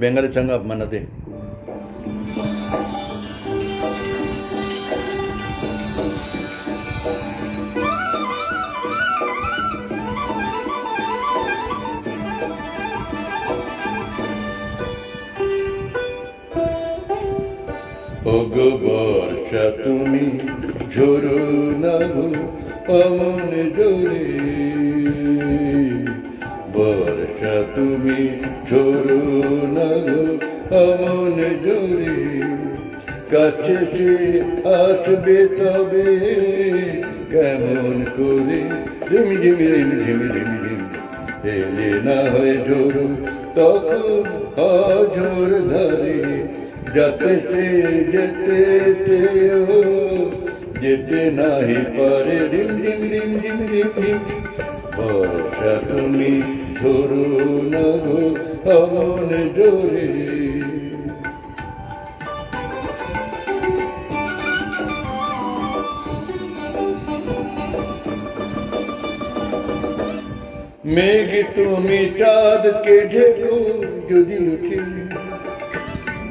Bengali সঙ্গ মানাতে ওগো বর্ষা তুমি ঝরো না গো অমন জোরে, বর্ষা তুমি ঝরো না গো অমন জোরে, কাছে সে আসবে তবে কেমন করে, রিম ঝিম রিম ঝিম রিম ঝিম এলে না হয় ঝোরো তখন অঝোর ধরে, যাতে সে যেতে চেয়েও যেতে নাহি পারে, রিম ঝিম রিম ঝিম রিম ঝিম বর্ষা তুমি ঝরো না গো অমন জোরে। মেঘ তুমি চাঁদকে ঢেকো যদি উঠে,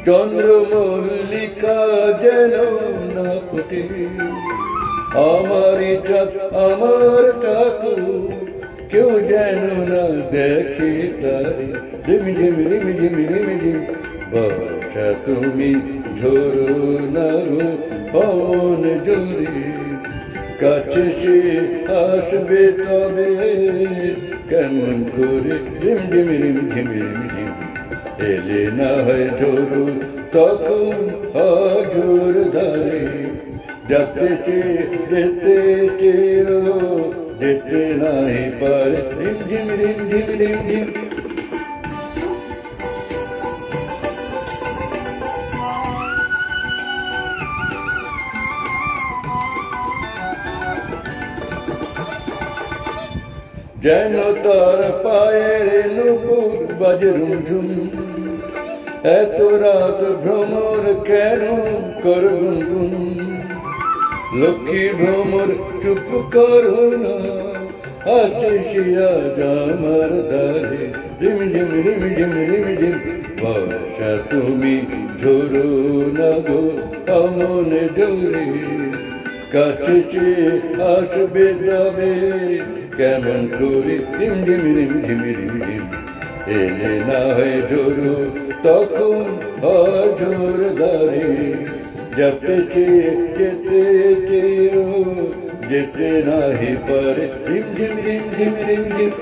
চন্দ্র মল্লিকা যেন না ফোটে, আমারই চাঁদ আমার থাকো কেউ যেন না দেখে তারে, রিম ঝিম রিম ঝিম রিম ঝিম বর্ষা তুমি ঝরো না গো অমন জোরে, কাছে সে আসবে তবে কেমন করে, রিম ঝিম রিম ঝিম রিম ঝিম এলে না হয় ঝোরো তখন অঝোর ধারে, যাতে সে যেতে চেয়েও যেতে নাই পারে, রিম ঝিম রিম ঝিম রিম ঝিম। যেন তার পায়ের নুপুর বাজে রুমঝুম, এত রাত ভ্রমর কেন কর গুনগুন, লক্ষ্মী ভ্রমর চুপ করো না আছে শিয়া জামার দ্বারে, রিম ঝিম রিম ঝিম রিম ঝিম বর্ষা তুমি ঝরো না গো অমন জোরে, কাছে সে আসবে তবে কেমন করে, রিম ঝিম রিম ঝিম রিম ঝিম এলে না হয় ঝোরো তখন অঝোর ধারে, যাতে সে যেতে চেয়েও যেতে নাহি পারে, রিম ঝিম রিম ঝিম রিম ঝিম।